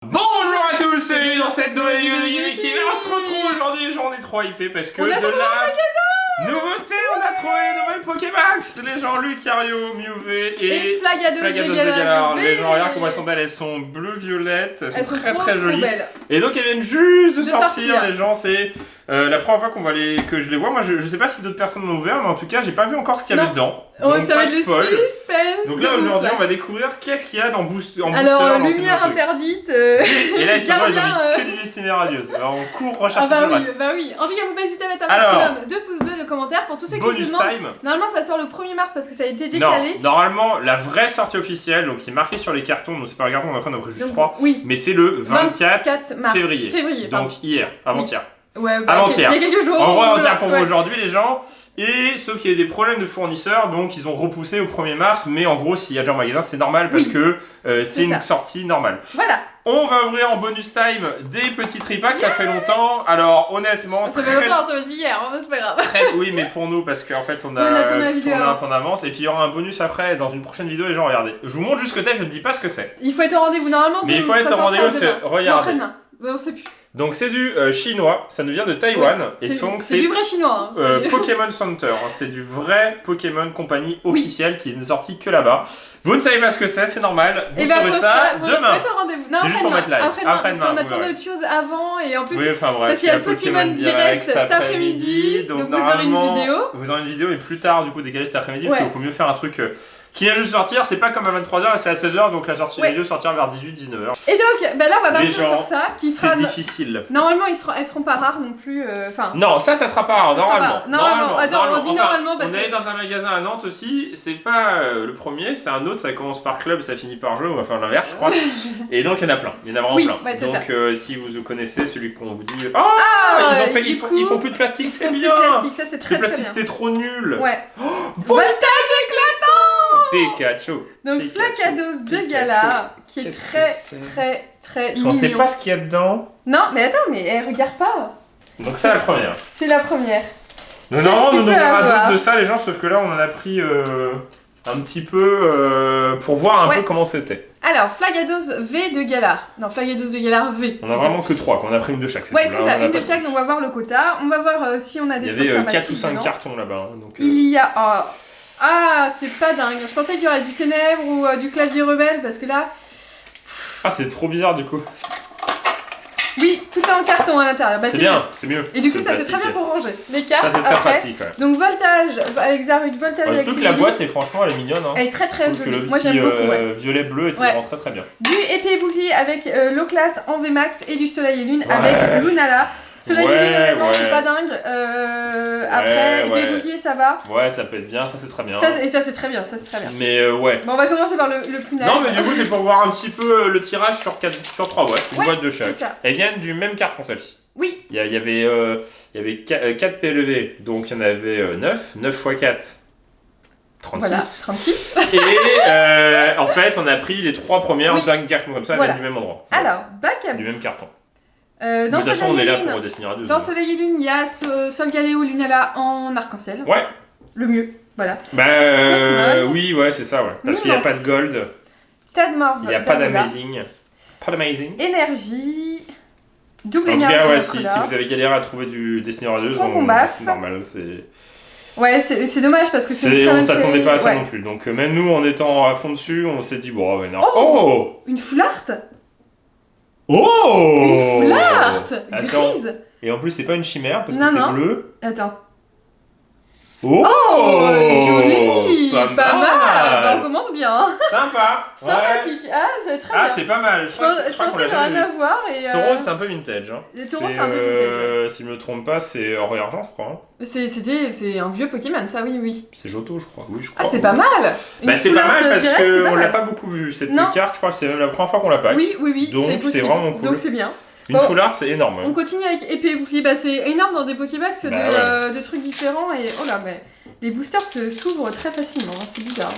Bonjour à tous, salut dans cette nouvelle vidéo de Gimmicky. On se retrouve aujourd'hui, j'en ai trop hypé parce que de la nouveauté, on a trouvé les nouvelles Pokémax. Les gens Lucario, Mewtwo et Flagados de Galar. Galar. Les gens, regarde comment elles sont belles, elles sont bleu-violette, elles sont très trop jolies. belles. Et donc elles viennent juste de sortir, sortir. les gens, c'est la première fois que je les vois. Moi je sais pas si d'autres personnes l'ont ouvert, mais en tout cas j'ai pas vu encore ce qu'il y avait dedans. Oh, Donc, ça va pas être de le spoil. suspense. Donc là aujourd'hui on va découvrir qu'est-ce qu'il y a dans Booster. Alors, dans ces lumière nouveaux trucs. interdite. Et là ils sont là, ils ont gardien, mis que des destinées radieuses. Alors on court, recherche Ah tout bah le oui, reste. bah oui. En tout cas, faut pas hésiter à mettre un Alors, maximum de pouces bleus, de commentaires pour tous ceux qui se Bonus demandent. time. Normalement, ça sort le 1er mars parce que ça a été Non, décalé. normalement la vraie sortie officielle, donc qui est marquée sur les cartons, donc c'est pas un carton, on a pris juste Donc, 3, oui. mais c'est le 24 mars. février. pardon. Donc hier, avant-hier. Ouais, bah, avant-hier. il y a quelques jours. En gros, voilà, avant-hier pour vous ouais. aujourd'hui les gens. Et sauf qu'il y a des problèmes de fournisseurs, donc ils ont repoussé au 1er mars, mais en gros s'il y a déjà en magasin c'est normal parce que c'est une sortie normale. Voilà. On va ouvrir en bonus time des petits tripacks, ça fait longtemps, alors honnêtement... Ça fait longtemps, ça va être hier, hein, c'est pas grave. Oui mais pour nous parce qu'en fait on On a tourné la vidéo tourné un avant. peu en avance et puis il y aura un bonus après dans une prochaine vidéo, les gens regardez. Je vous montre juste côté, je ne dis pas ce que c'est. Il faut être au rendez-vous normalement. Mais il faut être au rendez-vous, c'est regardez. On sait plus. Donc c'est du chinois, ça nous vient de Taïwan et donc C'est du vrai chinois. Hein. Pokémon Center, hein, c'est du vrai Pokémon compagnie officielle qui n'est sorti que là-bas. Vous ne savez pas ce que c'est normal, vous saurez ça demain. Faut être au rendez-vous. Non, C'est juste pour mettre live. Après-demain, parce Après-demain, qu'on a vous tourné verrez. autre chose avant et en plus. Oui, enfin bref, Parce qu'il y a le Pokémon Direct cet après-midi, donc vous aurez une vidéo. Vous aurez une vidéo, mais plus tard, du coup, décalé cet après-midi, Ouais. parce qu'il faut mieux faire un truc qui vient juste de sortir. C'est pas comme à 23h, c'est à 16h, donc la sortie de Ouais. vidéo sortira vers 18-19h. Et donc, bah là, on va partir gens, sur ça, qui sera. C'est difficile. Normalement, elles seront pas rares non plus. Enfin. Non, ça sera pas rare, Ça sera normalement. pas- normalement. Attends, on dit Enfin, normalement parce on est allé dans un magasin à Nantes aussi, c'est pas le premier, c'est un autre, ça commence par club, ça finit par jeu, on va faire l'inverse, je crois. Et donc il y en a plein, il y en a vraiment Oui, plein. ouais, c'est Donc si vous connaissez celui qu'on vous dit, ils font plus de plastique, c'est bien. Plastique, ça c'est C'est très très plastique, bien. c'était trop nul. Ouais. Voltage éclatant. Pikachu. Donc Pikachu. Flagados de Pikachu. Galar, qui est Qu'est-ce que très c'est très Parce qu'on sait mignon. pas ce qu'il y a dedans. Non, mais attends, mais regarde pas. Donc ça la première. C'est la première. Donc Qu'est-ce normalement qu'il on peut aura avoir d'autres de ça les gens, sauf que là on en a pris un petit peu pour voir un peu comment c'était. Alors, Flagados V de Galar. Non, Flagados de Galar V. On a vraiment que 3, qu'on a pris une de chaque. Ouais, tout, c'est là, on ça, en a une de pas chaque, plus. donc on va voir le quota. On va voir si on a des Il y trucs avait sympathiques 4 ou 5 dedans. cartons là-bas. Hein, donc, Il y a... Ah, c'est pas dingue. Je pensais qu'il y aurait du Ténèbres ou du Clavier Rebelle, parce que là... Ah, c'est trop bizarre du coup. Oui, tout est en carton à l'intérieur. Bah, c'est bien, c'est mieux. Et du coup, ça c'est très bien pour ranger les cartes. Ça c'est très après. pratique. Ouais. Donc Voltage avec Zarud, Voltage avec Surtout que la Céline. boîte, est franchement, elle est mignonne. Hein. Elle est très Je très trouve que jolie. le Moi j'aime petit beaucoup, ouais. violet-bleu était vraiment très très bien. Du épée et bouclier avec l'O-Class en VMAX et du Soleil et Lune avec Lunala. Soleil et Lune, honnêtement, c'est pas dingue. Après, épée et bouclier, ça va. Ouais, ça peut être bien, ça c'est très bien. Ça, ça c'est très bien, ça c'est très bien. Mais ouais. Bon, on va commencer par le plus naze. Non, mais du coup, c'est pour voir un petit peu le tirage sur 3 boîtes. Une boîte de chaque. c'est ça. Elles viennent du même carton, celle-ci. Oui. Il y avait 4 PLV, donc il y en avait 9. 9 x 4. 36. Voilà, 36. Et en fait, on a pris les 3 premières d'un carton comme ça, elles Voilà. viennent du même endroit. Alors, bac à Du même carton. dans De toute façon, on Soleil est et là Lune. pour dessiner à deux. Dans Soleil et Lune, il y a Solgaleo Lunala en arc-en-ciel. Ouais. Le mieux, voilà. Bah Cosmog. oui, ouais, c'est ça, ouais. Parce qu'il n'y a pas de gold, Tadmorph. il n'y a pas Verdola. d'amazing. Pas d'amazing. Énergie. Double En tout énergie. cas, ouais, Nicolas. si vous avez galéré à trouver du dessiner à deux, Concombaff. c'est normal. C'est... Ouais, c'est dommage parce que c'est une très on bonne s'attendait série. pas à ça Ouais. non plus. Donc même nous, en étant à fond dessus, on s'est dit bon, ouais, non. Oh Une full art. Oh Une full art. Attends. Grise. Et en plus, c'est pas une chimère parce Non, que c'est non. bleu. Attends. Oh, Joli. Pas Bah, on mal. commence bien. Hein. Sympa. Ouais. Sympathique. Ah, c'est très Ah, bien. c'est pas mal. Je Je crois pensais qu'on qu'il l'a y aurait jamais rien à vu. voir. Et, Taureau, c'est un peu vintage. Hein. Les taureaux, c'est un peu vintage, Si je me trompe pas, c'est or et argent, je crois. Hein. c'est un vieux Pokémon, ça, oui, oui. C'est Johto, je crois. Oui, je crois. Ah, c'est pas mal. Une Bah, c'est full pas art mal parce direct, c'est qu'on pas l'a mal. pas beaucoup vu. Cette Non. carte, je crois que c'est la première fois qu'on la pack. Oui, Donc, c'est c'est possible. vraiment cool. Donc, c'est bien. Une Bon. full art, c'est énorme. Hein. On continue avec épée et bouclier. Bah, c'est énorme dans des Pokébox Bah, de trucs différents. Et oh là, mais les boosters s'ouvrent très facilement. Hein, c'est bizarre.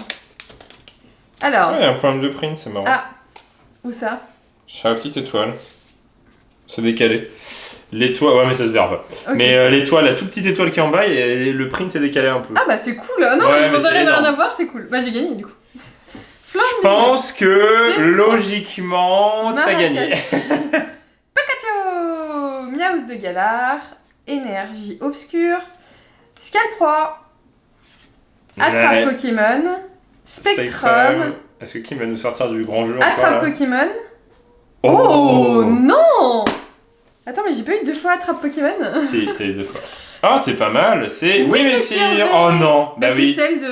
Alors. Ouais, il y a un problème de print, c'est marrant. Ah. Où ça? Sur la petite étoile. C'est décalé. L'étoile, ouais, mais ça se verra pas. Ok. Mais l'étoile, la toute petite étoile qui est en bas, et le print est décalé un peu. Ah bah c'est cool. Non, Ouais, mais je mais pensais c'est rien énorme. à voir, c'est cool. Bah j'ai gagné du coup. Je Flambe pense que logiquement, t'as gagné. Pikachu, Miaus de Galar, Énergie Obscure, Scalproie, Attrape Pokémon, Spectrum. Est-ce que Kim va nous sortir du grand jeu Attrape encore, là Pokémon. Oh non! Attends, mais j'ai pas eu 2 fois Attrape Pokémon. Si, c'est les 2 fois. Ah, c'est pas mal. C'est Oui, mais si. Oh non. Bah oui. C'est celle de. C'est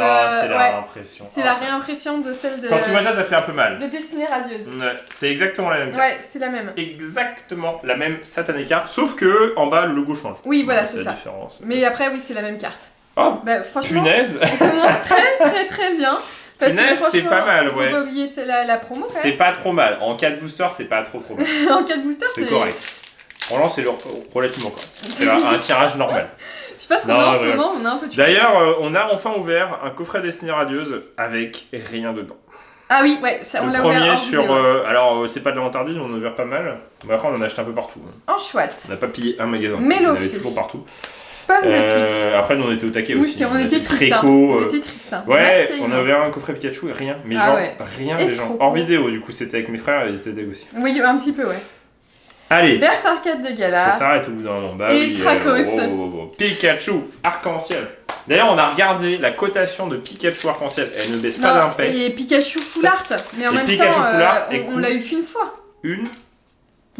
la réimpression. C'est la réimpression de celle de. Quand tu vois ça, ça fait un peu mal. De Destinée Radieuse. Ouais, c'est exactement la même carte. Ouais, c'est la même. Exactement la même satanée carte, sauf que en bas le logo change. Oui, voilà, c'est la ça. différence. Mais après, oui, c'est la même carte. Oh, bah, franchement, punaise. on commence très bien. Parce Punaise, que, c'est pas mal, ouais. Faut pas oublier la promo quand C'est même. pas trop mal. En 4 boosters, c'est pas trop mal. En 4 boosters, c'est correct. Franchement, c'est relativement correct. C'est un tirage normal. Je sais pas ce qu'on a en ce moment, on a un peu. D'ailleurs, on a enfin ouvert un coffret Destinée Radieuse avec rien dedans. Ah oui, ouais, ça, on l'a ouvert. Le premier sur. Alors, c'est pas de l'interdit, on a ouvert pas mal. Mais après, on en a acheté un peu partout. En chouette. On n'a pas pillé un magasin. Mélofeu. On avait toujours partout. Pomme de pique. Après, nous, on était au taquet aussi. On était tristes. On était tristes. Ouais, on a ouvert un coffret Pikachu et rien. Mais genre, rien des gens. Hors vidéo, du coup, c'était avec mes frères et ils étaient deg aussi. Oui, un petit peu, ouais. Allez. Berserkade de Galar. Ça s'arrête au bout d'un moment. Bah, et Krakos. Pikachu, arc-en-ciel. D'ailleurs, on a regardé la cotation de Pikachu arc-en-ciel. Elle ne baisse pas d'un pet. Et Pikachu full art. Mais en même temps, on l'a eu qu'une fois. Une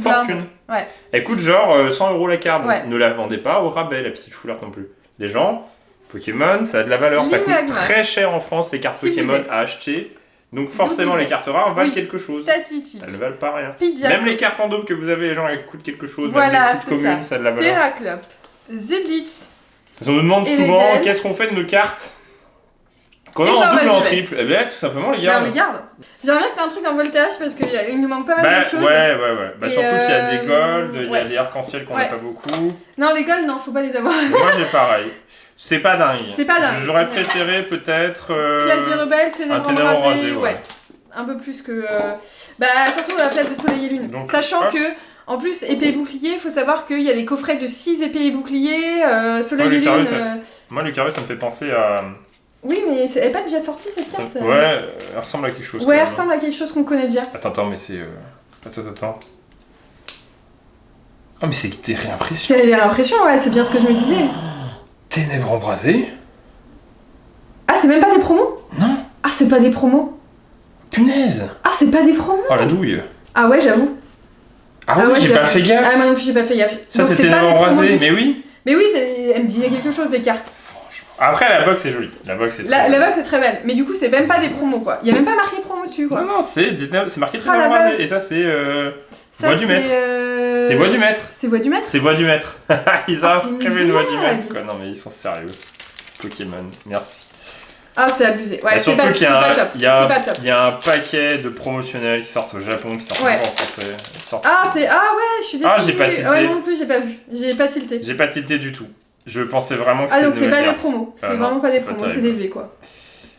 fortune. Ouais. Elle coûte genre 100 € la carte. Ouais. Ne la vendez pas au rabais, la petite foulard non plus. Les gens, Pokémon, ça a de la valeur. Ça coûte très cher en France, les cartes Pokémon à acheter. Donc forcément, les cartes rares valent quelque chose. Statistique. Elles ne valent pas rien. Pidgeot. Même les cartes en double que vous avez, les gens, elles coûtent quelque chose. Voilà, même les petites communes, ça a de la valeur. Terraclope. Zeblitz. On nous demande souvent qu'est-ce qu'on fait de nos cartes qu'on a en double et en triple. Eh bien, tout simplement, les garde. On les garde. J'aimerais que t'aies un truc en voltage parce qu'il nous manque pas mal de choses. Ouais. Bah, surtout qu'il y a des golds, il y a des arcs-en-ciel qu'on n'a pas beaucoup. Non, les golds, non, faut pas les avoir. Moi, j'ai pareil. C'est pas dingue. J'aurais Ouais. préféré peut-être. Clash des rebelles, Ténèbres rasé, ouais. Un peu plus que. Bah, surtout à la place de Soleil et Lune. Donc, sachant que. En plus, épée et bouclier, il faut savoir qu'il y a les coffrets de 6 épées et boucliers, Soleil et Lune. Moi, le carré, ça me fait penser à. Oui, mais elle n'est pas déjà sortie cette carte. Ouais, elle ressemble à quelque chose. Ouais, elle ressemble à quelque chose qu'on connaît déjà. Attends, mais c'est. Attends. Oh, mais c'est des réimpressions. C'est des réimpressions, ouais, c'est bien ce que je me disais. Ténèbres embrasées. Ah, c'est même pas des promos? Non. Ah, c'est pas des promos? Punaise. Ah, c'est pas des promos? Oh, la douille. Ah ouais, j'avoue. Ah ouais, j'ai pas fait gaffe. Ah, moi non plus, j'ai pas fait gaffe. Ça, c'était Ténèbres embrasées, mais oui. Mais oui, elle me disait quelque chose des cartes. Franchement. Après, la box est jolie. La box est très belle. Mais du coup, c'est même pas des promos, quoi. Il y a même pas marqué promo dessus, quoi. Non, c'est marqué Ténèbres embrasées. Et ça, c'est. Voix du maître. C'est Voix du maître. C'est Voix du maître? C'est Voix du maître. Ils ont prévu une Voix du maître, quoi. Non, mais ils sont sérieux. Pokémon, merci. Ah, c'est abusé. Ouais, surtout qu'il y a un paquet de promotionnels qui sortent au Japon, qui sortent en français. Ah ouais, je suis déçue. Ah, j'ai pas tilté. Ouais, non plus, j'ai pas vu. J'ai pas tilté. J'ai pas tilté du tout. Je pensais vraiment que c'était donc c'est pas des promos. C'est vraiment pas des promos, c'est des V, quoi.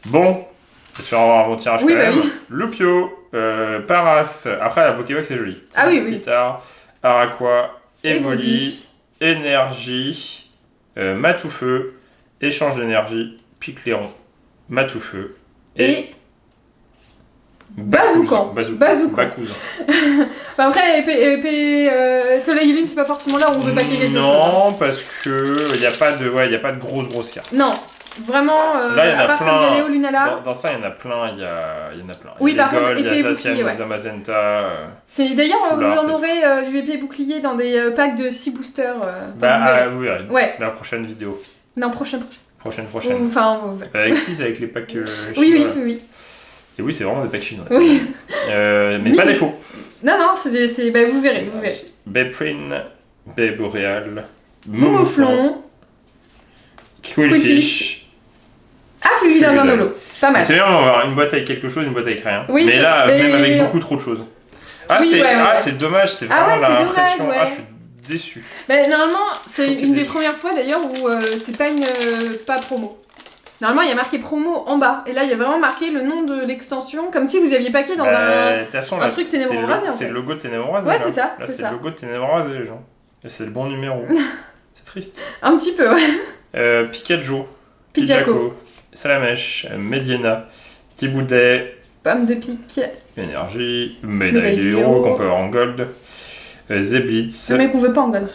Bon, j'espère avoir un bon tirage quand même. Oui. Lupio, Paras. Après, la Pokébox, c'est joli. Ah oui. Titar, Araqua, Evoli, Énergie, Matoufeu, Échange d'énergie, Picléron, Matoufeu et Bazoukan. Après, épée, Soleil et Lune, c'est pas forcément là où on veut paquer quelque chose. Non, parce que y a pas de grosses cartes. Non, vraiment, là, y en a à part plein. Sangaleo, Lunala. Dans ça, il y en a plein. Il y en a plein. Oui, par contre, il y a épée et Zacian, bouclier, les Amazenta. D'ailleurs, vous en aurez du épée et bouclier dans des packs de 6 boosters. Vous verrez. Ouais. La prochaine vidéo. Non, prochaine. Enfin, avec 6 avec les packs chinois. Oui. Et oui, c'est vraiment des packs chinois. Oui. Mais pas défaut. Non, vous verrez. Beprin, Baie Boréal, Mouflon, Quillfish. Ah, Fluidolonolo. Pas mal. C'est bien, on va avoir une boîte avec quelque chose, une boîte avec rien. Oui, mais là, même avec beaucoup trop de choses. C'est dommage, c'est vraiment la impression. Ah, je suis déçu. Mais normalement, c'est une des premières fois d'ailleurs où c'est pas promo. Normalement, il y a marqué promo en bas. Et là, il y a vraiment marqué le nom de l'extension, comme si vous aviez paqué dans un truc Ténèbres embrasées. C'est le logo de Ténèbres embrasées. Ouais, c'est ça. Là, c'est le logo de Ténèbres embrasées, les gens. Et c'est le bon numéro. C'est triste. Un petit peu, ouais. Pikachu, Pidgeco, Salamèche, Mediena, Thiboudet, Pomme de pique. Énergie. Médaille du héros qu'on peut avoir en gold. Zeblitz. Le mec on veut pas en gold.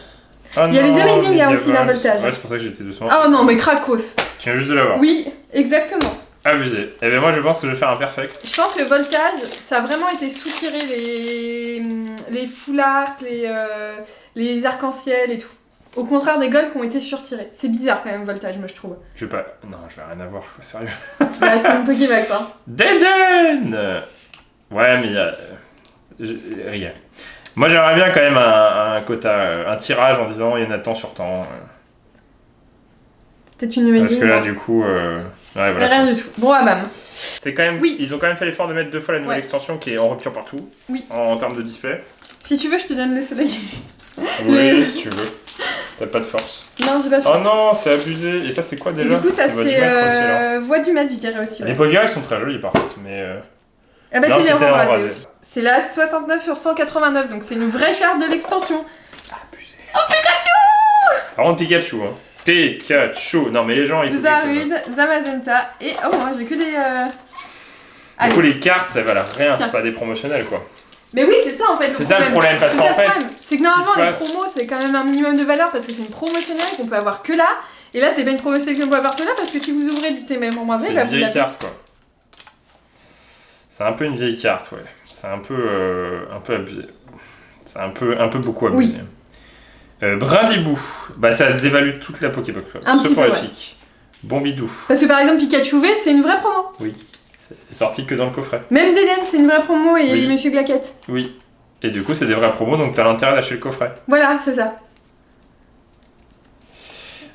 Ah il y a les Amazing, il y a aussi la voltage. Ouais, c'est pour ça que j'étais doucement. Ah non, mais Krakos. Tu viens juste de l'avoir. Oui, exactement. Abusé. Et bien moi je pense que je vais faire un perfect. Je pense que le voltage, ça a vraiment été soutiré les foulards, les arcs-en-ciel et tout. Au contraire des golds qui ont été surtirés. C'est bizarre quand même, voltage, moi je trouve. Je vais pas... Non, je vais rien avoir, quoi, sérieux. Bah c'est une Pokémax, hein. Deden. Ouais, mais il y a... Rien. Moi j'aimerais bien quand même un quota, un tirage en disant il y en a tant sur temps. Peut-être une Amazing. Parce que là du coup... Ouais, voilà. Rien du tout. Bon, ah bam. C'est quand même... Oui. Ils ont quand même fait l'effort de mettre 2 fois la nouvelle extension qui est en rupture partout. Oui. En termes de display. Si tu veux, je te donne le soleil. Oui, si tu veux. T'as pas de force. Non, j'ai pas de force. Oh non, c'est abusé. Et ça, c'est quoi déjà? Et du coup, ça c'est voix du maître, je dirais aussi. Ouais. Les Pokémon sont très jolis par contre, mais. Ah bah, Ténébron rasé aussi. C'est la 69 sur 189, donc c'est une vraie carte de l'extension. C'est abusé. Oh, Pikachu! Par contre, Pikachu, hein. Pikachu. Non, mais les gens, ils font Zarude, Zamazenta, et oh, moi j'ai que des. Du coup, les cartes, ça valent rien, c'est pas des promotionnels quoi. Mais oui, c'est ça en fait. C'est ça le problème, parce qu'en fait. C'est que normalement, les promos, c'est quand même un minimum de valeur parce que c'est une promotionnelle qu'on peut avoir que là. Et là, c'est pas une promotionnelle qu'on peut avoir que là parce que si vous ouvrez du Ténébron rasé, c'est bah une vieille carte quoi. C'est un peu une vieille carte, ouais. C'est un peu abusé. C'est un peu beaucoup abusé. Oui. Brindibou. Bah, ça dévalue toute la Pokébox. Un petit peu, ouais. Bombidou. Parce que par exemple, Pikachu V, c'est une vraie promo. Oui. C'est sorti que dans le coffret. Même Deden, c'est une vraie promo et oui. Monsieur Glaquette. Oui. Et du coup, c'est des vraies promos, donc t'as l'intérêt d'acheter le coffret. Voilà, c'est ça.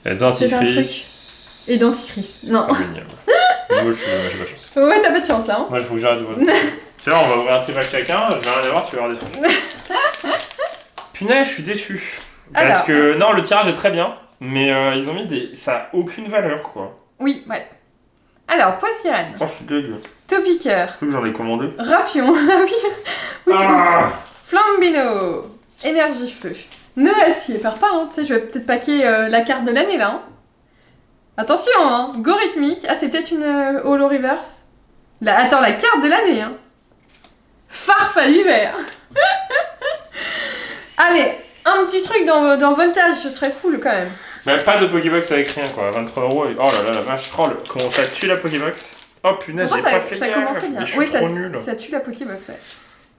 Dentifrice. Et Dentifrice. Non. Moi, j'ai pas de chance. Ouais, t'as pas de chance là. Hein. Moi, je faut que j'arrête de voter. Tu vois, on va ouvrir un tripack chacun, je vais rien avoir, tu vas avoir des trucs. Punaise, je suis déçu. Parce que, non, le tirage est très bien, mais ils ont mis des. Ça a aucune valeur, quoi. Oui, ouais. Alors, Poissirène. Oh, je suis dégueu. Topiqueur. C'est que j'en ai commandé. Rapion. Ah oui. Oui, tu Flambino. Énergie feu. Nœud acier. Pars pas, hein. Tu sais, je vais peut-être paquer la carte de l'année là. Hein. Attention, hein. Go rythmique. Ah, c'est peut-être une Holo Reverse. Attends, la carte de l'année, hein. Farfalle vert. Allez, un petit truc dans Voltage, ce serait cool quand même. Bah, pas de Pokébox avec rien quoi, 23 €. Oh là là, la vache, comment ça tue la Pokébox. Oh punaise, j'ai pas fait ça gaffe. commençait bien. Oui, ça tue la Pokébox, ouais.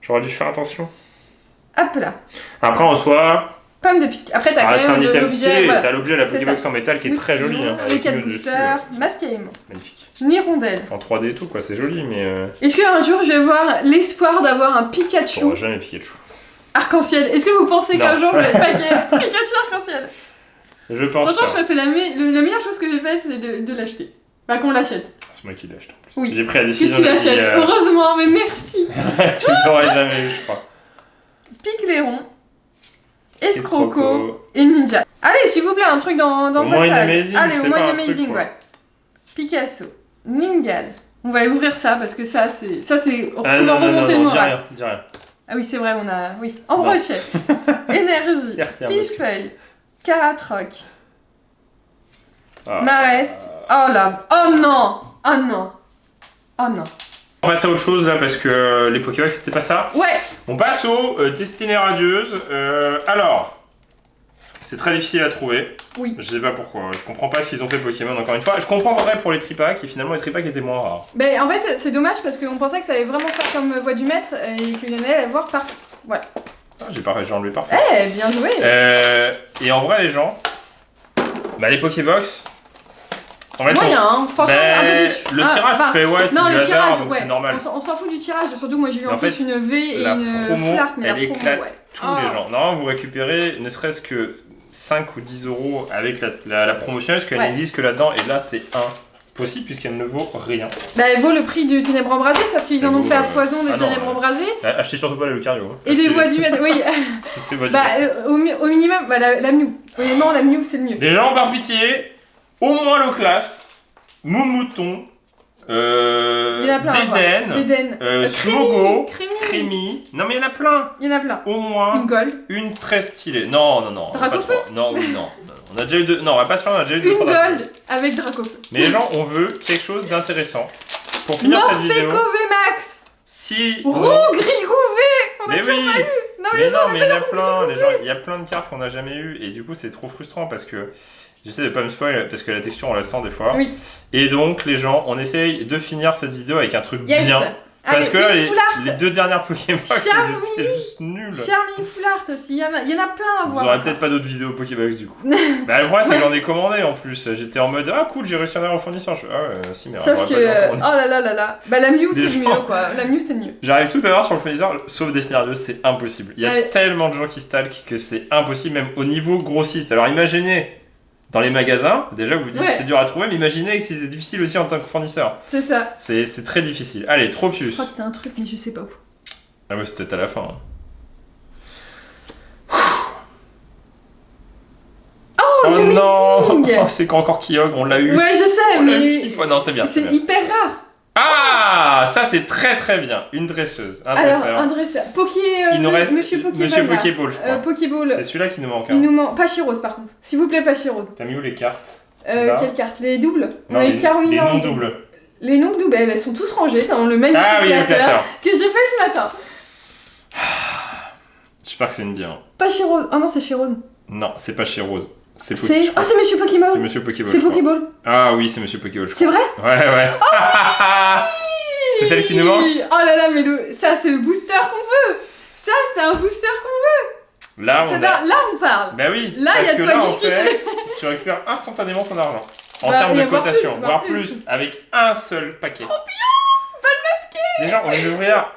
J'aurais dû faire attention. Hop là. Après, en soi. Pomme de pique. Après, t'as quand même l'objet. Voilà. T'as l'objet, la Pokébox en métal qui est très jolie. Hein, les 4 boosters, masquaillement. Magnifique. Nirondelle. En 3D et tout, quoi, c'est joli, mais. Est-ce qu'un jour je vais voir l'espoir d'avoir un Pikachu? On jamais Pikachu. Arc-en-ciel. Est-ce que vous pensez qu'un jour je vais paquer Pikachu arc-en-ciel? Je pense. Franchement, je crois que c'est la meilleure chose que j'ai faite, c'est de l'acheter. Bah, qu'on l'achète. C'est moi qui l'ai acheté en plus. Oui. J'ai pris la décision. Que tu l'achètes, heureusement, mais merci. Tu l'aurais jamais eu, je crois. Picléron, Escroco et Ninja. Allez, s'il vous plaît, un truc dans au moins une Amazing. Allez, au moins une Amazing, ouais. Picasso, Ningal. On va ouvrir ça parce que ça, c'est comment remonter le moral. Dis rien. Ah oui, c'est vrai, on a. Oui, en brochet. Énergie, Pifeuille, Caratroc, Marès. Oh là. Oh non. Oh non. Oh non. On passe à autre chose là parce que les Pokébox c'était pas ça. Ouais. On passe aux destinées radieuses. Alors, c'est très difficile à trouver. Oui. Je sais pas pourquoi. Je comprends pas ce qu'ils ont fait Pokémon encore une fois. Je comprends vrai pour les tripacks et finalement les tripacks étaient moins rares. Mais en fait, c'est dommage parce qu'on pensait que ça allait vraiment faire comme voix du maître et qu'il y en allait à voir partout. Voilà. Ah, j'ai enlevé parfait. Eh, bien joué. Et en vrai, les gens, bah les Pokébox. En fait, moyen, hein, franchement, un peu déçu. Le tirage, c'est du hasard, donc c'est normal. On s'en fout du tirage, surtout moi j'ai eu en plus une V et une Flark, mais elle éclate tous les gens. Normalement, vous récupérez ne serait-ce que 5 ou 10 € avec la promotion, parce qu'elle n'existe que là-dedans, et là c'est impossible puisqu'elle ne vaut rien. Bah, elle vaut le prix du Ténébron embrasé, sauf qu'ils en ont fait à foison des Ténébron embrasés. Achetez surtout pas le Lucario. Hein. Et les voix du maître, oui. Au minimum, la Mew. Honnêtement, la Mew c'est le mieux. Les gens, par pitié. Au moins le classe, Moumouton, Deden, Smogo, Crémy. Non mais il y en a plein. Il y en a plein. Au moins une gold. Une très stylée. Non. Dracofeu. Non. On a déjà eu deux. Non, on va pas se faire, on a déjà eu deux. Une gold avec Dracofeu. Mais les gens, on veut quelque chose d'intéressant. Pour finir cette vidéo. Morpeko VMAX. Si... Grigouvé. On a toujours pas eu. Non, mais il y en a plein. Il y a plein de cartes qu'on n'a jamais eues. Et du coup, c'est trop frustrant parce que j'essaie de pas me spoil parce que la texture, on la sent des fois. Oui. Et donc, les gens, on essaye de finir cette vidéo avec un truc bien. Parce que les 2 dernières Pokébox, c'était juste nul. Charming Full Art aussi, il y en a plein à voir. Vous aurez peut-être pas d'autres vidéos Pokébox du coup. Bah le problème c'est que j'en ai commandé en plus. J'étais en mode ah cool, j'ai réussi à en avoir au fournisseur. Si mais sauf que oh là. Bah la Mew c'est mieux quoi. La Mew c'est mieux. J'arrive tout à l'heure sur le fournisseur sauf Destiny 2, c'est impossible. Il y a tellement de gens qui stalkent que c'est impossible même au niveau grossiste. Alors imaginez dans les magasins, déjà vous dites que c'est dur à trouver, mais imaginez que c'est difficile aussi en tant que fournisseur. C'est ça. C'est très difficile. Allez, Tropius. Je crois que t'as un truc, mais je sais pas où. Ah ouais, c'est peut-être à la fin. Oh non, c'est encore Kyogre, on l'a eu. Ouais, je sais, on l'a eu 6 fois. Non, c'est bien. C'est hyper rare. Ah, ça c'est très très bien. Une dresseuse, un dresseur. Alors, un dresseur. Il nous reste Monsieur Pokéball. Monsieur Pokéball, je crois. Pokéball. C'est celui-là qui nous manque. Il nous manque. Pachyrose par contre. S'il vous plaît, Pachyrose. T'as mis où les cartes Quelles cartes? Les doubles? Non, les non doubles. Les non doubles, elles sont tous rangées dans le magnifique classeur que j'ai fait ce matin. J'espère que c'est une bien. Pachyrose. Oh non, c'est Chirose. Non, c'est pas Chirose. C'est Monsieur Pokéball. C'est Monsieur Pokéball. C'est Pokéball. Ah oui, c'est Monsieur Pokéball. C'est vrai? Ouais. Oh c'est celle qui nous manque? Oh là, mais ça c'est le booster qu'on veut. Ça c'est un booster qu'on veut. Là on parle. Bah oui. Là il y a de quoi discuter. En fait, tu récupères instantanément ton argent. En termes de cotation, voire plus, avec un seul paquet. Trop bien. Balle masquée. Déjà, on vient d'ouvrir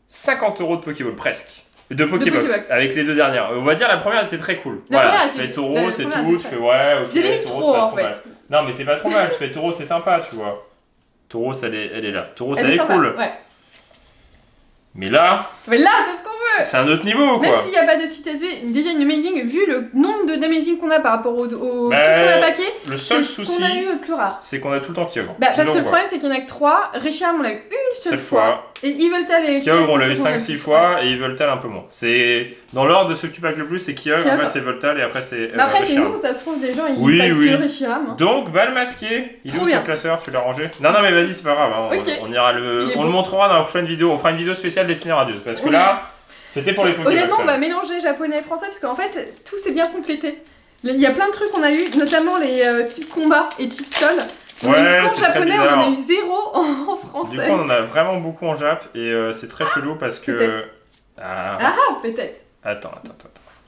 50 € de Pokéball, presque. De Pokébox, avec les 2 dernières. On va dire la première était très cool. Voilà, tu fais taureau, c'est tout. Tu fais ouais, ok, c'est limite taureau, trop, c'est pas en trop fait. mal. Non, mais c'est pas trop mal. Tu fais taureau, c'est sympa, tu vois. Taureau, elle est là. Taureau, elle est cool. Ouais. Mais là, c'est ce qu'on veut. C'est un autre niveau, quoi. Même s'il n'y a pas de petite SV, déjà une Amazing, vu le nombre d'Amazing qu'on a par rapport au tout ce qu'on a paqué, le seul souci, qu'on a eu le plus rare. C'est qu'on a tout le temps Kyogre. Parce que le problème, c'est qu'il n'y en a que 3. Reshiram, on l'a eu une seule fois. Et Yveltal et Kyogre, on l'a eu 5-6 fois, et Yveltal un peu moins. C'est dans l'ordre de ceux que tu pack le plus, c'est Kyogre, après c'est Yveltal, et après c'est. Après, c'est nous, ça se trouve, des gens, ils packent que Reshiram. Donc, balle masquée. Il est où ton classeur? Tu l'as rangé? Non, mais vas-y, c'est pas grave. On ira on le montrera dans la prochaine vidéo. On fera une vidéo spéciale Destiny Radius. Parce que là, c'était pour les Pokémon. Honnêtement, on va mélanger japonais et français, parce qu'en fait, tout s'est bien complété. Il y a plein de trucs qu'on a eu, notamment les types combat et types sol. En japonais, on en a eu 0 en français. Du coup, on en a vraiment beaucoup en Jap et c'est très chelou parce que. Peut-être. Attends.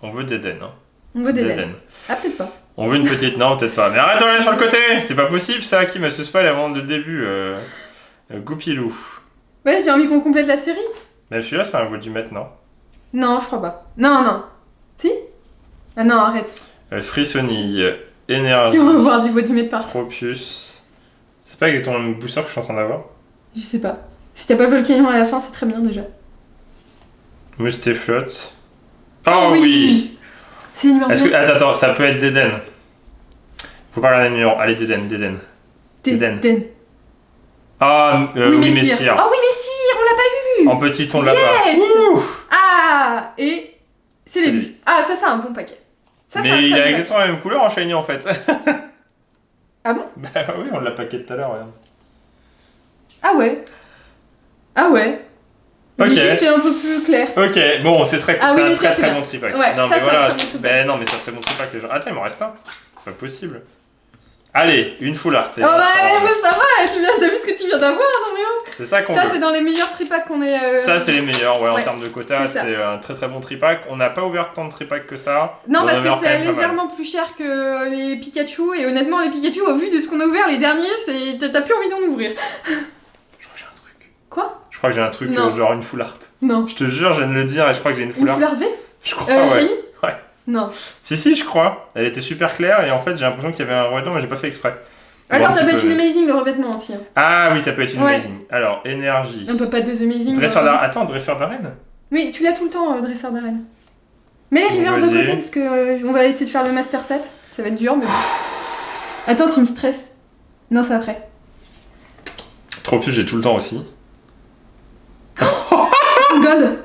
On veut Deden, hein. On veut Deden. Ah, peut-être pas. On veut une petite. Non, peut-être pas. Mais arrête de regarder sur le côté. C'est pas possible ça. Qui me se spoil avant le début. Goupilou. Ouais, j'ai envie qu'on complète la série. Même celui-là, c'est un Vodumètre, non? Non, je crois pas. Non. Si? Ah non, arrête. Frissonille. Énergie. Si on va voir du Vodumètre partout. Tropius. C'est pas avec ton booster que je suis en train d'avoir? Je sais pas. Si t'as pas Volcanion à la fin, c'est très bien déjà. Mustéflotte. Oh oui. C'est numéro 1. Attends, ça peut être Deden. Faut pas regarder le numéro. Allez, Deden. Ah, oui, Messire. Oh oui, Messire, on l'a pas eu. En petit, on l'a pas. Ah, et c'est début. Ah, ça, c'est un bon paquet. Mais il a exactement la même couleur en shiny en fait. Ah bon? Bah oui, on l'a paquet tout à l'heure, regarde. Ah ouais. Ok. Il est juste un peu plus clair. Ok, bon, c'est très très bon tripack. Ouais, non, mais voilà. Non, mais ça très bon tripack les gens. Attends, il m'en reste un. C'est pas possible. Allez, une full art. Oh ouais, mais ça va, t'as vu ce que tu viens d'avoir, non mais oh. C'est ça qu'on veut. Ça, c'est dans les meilleurs tripacks qu'on ait. Ça, c'est les meilleurs, en termes de quota, c'est un très très bon tripack. On n'a pas ouvert tant de tripacks que ça. Non, parce que c'est légèrement plus cher que les Pikachu, et honnêtement, les Pikachu, au vu de ce qu'on a ouvert les derniers, t'as plus envie d'en ouvrir. Je crois que j'ai un truc. Quoi? Je crois que j'ai un truc, genre une full art. Non. Je te jure, je viens de le dire, et je crois que j'ai une full art. Une full art V? Je crois, ouais. Non. Si, je crois. Elle était super claire, et en fait, j'ai l'impression qu'il y avait un revêtement, mais j'ai pas fait exprès. Attends, ça peut être une Amazing le revêtement aussi. Ah oui, ça peut être une Amazing. Alors, énergie. On peut pas 2 Amazing. Dresseur d'arène. Attends, dresseur d'arène? Oui, tu l'as tout le temps, dresseur d'arène. Mets les reverse de côté parce que on va essayer de faire le master set. Ça va être dur, mais bon. Attends, tu me stresses. Non, c'est après. Tropius, j'ai tout le temps aussi. Gold.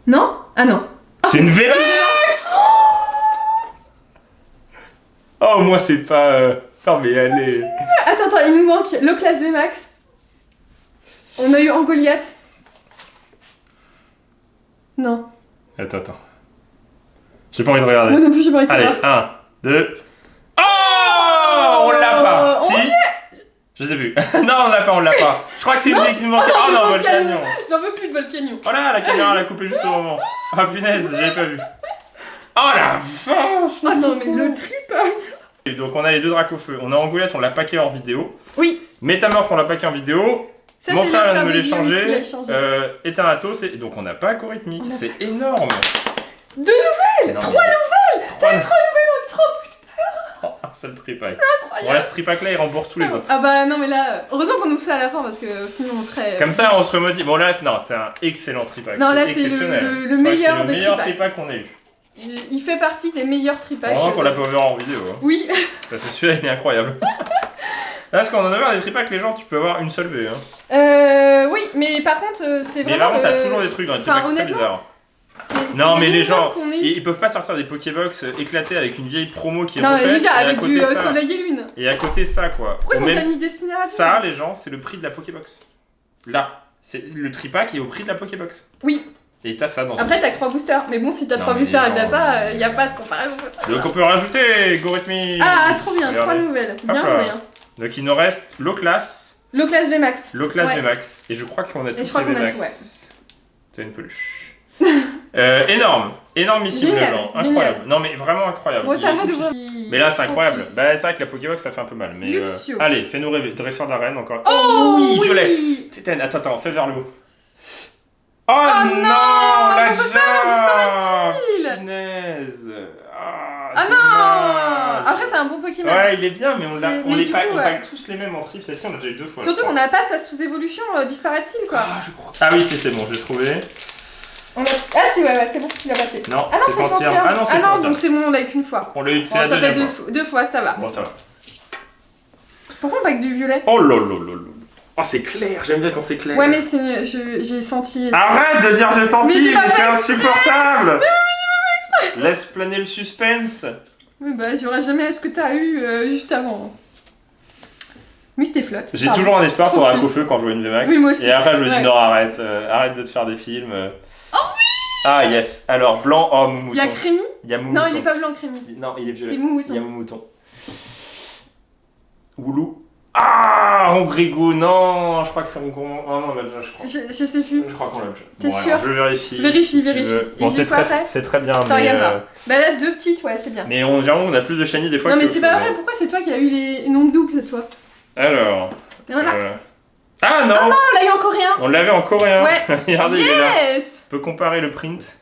Non? Ah non. C'est une Vélax! Oh, moi, c'est pas. Non, mais allez. Attends, il nous manque le classe V Max. On a eu Angoliath. Non. Attends. J'ai pas envie de regarder. Moi non plus, j'ai pas envie de Allez, savoir. 1, 2... Oh, on l'a pas. Si. Je sais plus. Non, on l'a pas. Je crois que c'est une idée qui nous manquait. Oh non, Volcanion. J'en veux plus de Volcanion. Oh là, la caméra l'a coupé juste au moment. Oh punaise, j'avais pas vu. Oh la vache. Oh non, mais le tripac. Donc on a les deux Dracofeu. On a Angoulette, on l'a paqué hors vidéo. Oui. Métamorphe, on l'a paqué en vidéo. Ça, mon frère vient de me les changer. changer. Eternatus, donc on n'a pas Algorithmique. C'est énorme. 2 nouvelles. 3 nouvelles. 3 nouvelles en 3 boosters. Un seul tripac. C'est incroyable. Bon là ce tripac là il rembourse tous les autres. Ah bah non mais là, heureusement qu'on ouvre ça à la fin parce que sinon on serait... Comme ça on se remotive. Bon là non, c'est un excellent tripac. Non là c'est exceptionnel. le meilleur des meilleur tripacs. tripac qu'on ait eu. Il fait partie des meilleurs tripacs. Vraiment qu'on l'a pas vu en vidéo. Hein. Oui. Parce que celui-là il est incroyable. Là, parce qu'on en a marre des tripacs, les gens, tu peux avoir une seule V. Hein. Oui, mais par contre, c'est vraiment. Mais vraiment, t'as toujours des trucs dans les tripacs, c'est très bizarre. Non, mais les gens, ils peuvent pas sortir des Pokébox éclatés avec une vieille promo qui est refaite. Non, déjà, avec du ça, soleil et lune. Et à côté, ça, quoi. Pourquoi ils ont pas mis Destiné Radio? Ça, les gens, c'est le prix de la Pokébox. Là, c'est le tripack est au prix de la Pokébox. Oui. Et t'as ça dans Après, t'as que 3 boosters. Mais bon, si t'as 3 boosters et t'as ça, y a pas de comparaison. Donc, on peut rajouter Algorithmique. Ah, trop bien, 3 nouvelles. Bien joué. Donc, il nous reste Loclass. Loclass VMAX. Loclass VMAX. Et je crois qu'on a tout les VMAX. T'as une peluche. Énorme, énormissime les gens, incroyable. Non mais vraiment incroyable. Bon, ça va d'ouvrir. Mais là c'est incroyable. Bah c'est vrai que la Pokébox ça fait un peu mal. Mais allez, fais-nous rêver. Dresseur d'arène encore. Oh oui, violet. Attends, fais vers le haut. Oh non, la jatte. Punaise. Ah non. Après c'est un bon Pokémon. Ouais il est bien mais on pack tous les mêmes en trip. Celle-ci on l'a déjà eu 2 fois. Surtout qu'on n'a pas sa sous-évolution disparaît-il quoi. Ah je crois. Ah oui c'est bon, j'ai trouvé. Ah si ouais c'est bon tu l'as passé. Non, c'est Fantium. Ah non, c'est Fantium. Donc c'est bon, on l'a eu qu'une fois. On l'a eu, c'est la deuxième fois. Ça fois. fait 2 fois, ça va. Bon, ça va. Pourquoi on pack du violet? Oh lolololol. Oh c'est clair, j'aime bien quand c'est clair. Ouais mais j'ai senti... Arrête de dire j'ai senti, mais t'es insupportable. Laisse planer le suspense. Oui bah j'aurais jamais ce que t'as eu juste avant. Mais c'était flotte. J'ai toujours un espoir pour un Dracofeu quand je vois une VMAX. Oui moi aussi. Et après je me dis non arrête de te faire des films. Oh oui. Ah yes, alors blanc, oh Moumouton. Il y a Crémy. Il y a Moumouton. Non il est pas blanc Crémy. Non il est violet. C'est Moumouton. Il y a Moumouton. Woulou. Ah Rongrigou, non, je crois que c'est Rongrigou. Oh non, on l'a déjà, je crois. Je sais plus. Je crois qu'on l'a déjà. T'es sûr? Alors, je vérifie. Vérifie. Bon, c'est très bien. Mais bah là, 2 petites, ouais, c'est bien. Mais on a plus de shiny des fois. Non, mais c'est pas vrai, pourquoi c'est toi qui as eu les nombres doubles cette fois? Alors. Voilà. Ah non! Ah non, on l'a eu en coréen! On l'avait en coréen! Ouais! Regardez, il est là! Yes! On peut comparer le print.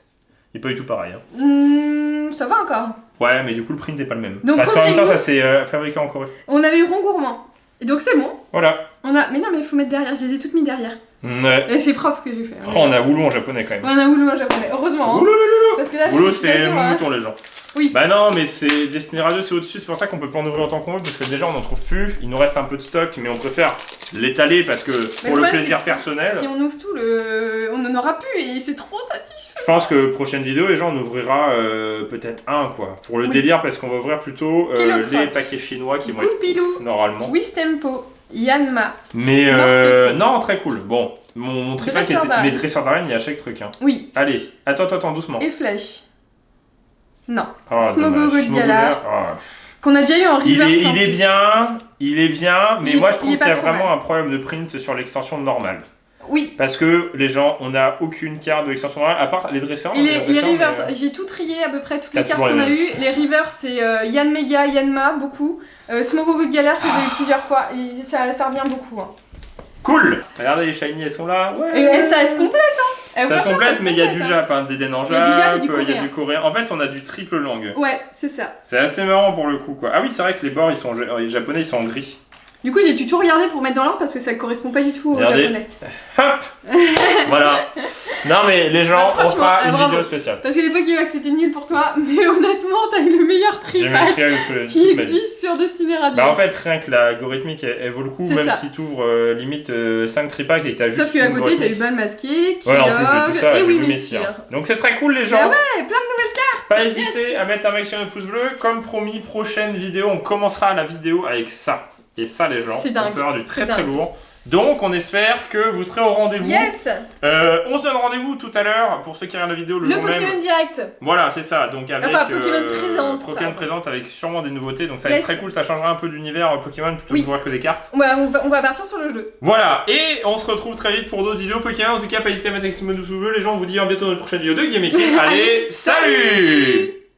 Il est pas du tout pareil. Hein. Ça va encore. Ouais, mais du coup, le print n'est pas le même. Donc, parce qu'en même temps, ça s'est fabriqué en Corée. On avait eu Rond Gourmand. Et donc c'est bon. Voilà. Mais non, mais il faut mettre derrière. Je les ai toutes mis derrière. Ouais. Et c'est propre ce que j'ai fait. Oh, on a Woulou en japonais quand même. Ouais, on a Woulou en japonais. Heureusement. Hein. Parce que là, Woulou, c'est Moumouton, les gens. Oui. Bah non, mais c'est Destiné Radio, c'est au-dessus. C'est pour ça qu'on peut pas en ouvrir autant qu'on veut. Parce que déjà, on en trouve plus. Il nous reste un peu de stock, mais on préfère l'étaler parce que pour le plaisir personnel. Si on ouvre tout, on n'en aura plus et c'est trop satisfaisant. Je pense que prochaine vidéo, les gens, on ouvrira peut-être un quoi. Pour le délire, parce qu'on va ouvrir plutôt les paquets chinois qui vont être normalement. Wistempo. Yanma. Mais non, très cool. Bon, mon tripack était. Mais dresseur d'arène, il y a chaque truc. Hein. Oui. Allez, attends, doucement. Et flèche. Non. Oh, Smogogo de Galar. Qu'on a déjà eu en reverse. Il est bien, mais moi je trouve qu'il y a vraiment un problème de print sur l'extension normale. Oui. Parce que les gens, on n'a aucune carte de l'extension normale, à part les dresseurs. Et les reverse, j'ai tout trié à peu près toutes les cartes qu'on a eues. Les reverse, c'est Yanmega, Yanma, beaucoup. Smogogo de Galar que j'ai eu plusieurs fois. Et ça revient beaucoup. Hein. Cool! Regardez, les shiny, elles sont là. Ouais. Et ça se complète, hein! Ça se complète, mais il y a du Jap, hein, des en Jap, il y a du coréen. En fait, on a du triple langue. Ouais, c'est ça. C'est assez marrant pour le coup, quoi. Ah oui, c'est vrai que les bords, les japonais, ils sont en gris. Du coup, j'ai dû tout regarder pour mettre dans l'ordre parce que ça correspond pas du tout au japonais. Hop! Voilà. Non, mais les gens, on fera une vidéo spéciale. Parce que les Pokébox c'était nul pour toi, mais honnêtement, t'as eu le meilleur tripack qui existe sur Destiné Radio. Bah, en fait, rien que la algorithmique, elle vaut le coup, même si t'ouvres limite 5 tripacks et que t'as juste. Sauf qu'à côté, t'as eu Bal Masqué, ouais, en plus de tout ça, et j'ai oui, vu Messire. Donc c'est très cool, les gens. Bah ouais, plein de nouvelles cartes. Pas hésiter à mettre un maximum de pouces bleus. Comme promis, prochaine vidéo, on commencera la vidéo avec ça. Et ça, les gens, on peut avoir du très très lourd. Donc on espère que vous serez au rendez-vous. Yes. On se donne rendez-vous tout à l'heure pour ceux qui regardent la vidéo le jour même. Le Pokémon Direct. Voilà, c'est ça. Donc avec Pokémon présente avec sûrement des nouveautés. Donc ça va être très cool, ça changera un peu d'univers Pokémon plutôt que de jouer que des cartes. Ouais, on va partir sur le jeu. Voilà, et on se retrouve très vite pour d'autres vidéos Pokémon. En tout cas, pas hésiter à mettre un maximum de pouces bleus. Les gens, on vous dit à bientôt dans une prochaine vidéo de GameKing. Allez, salut.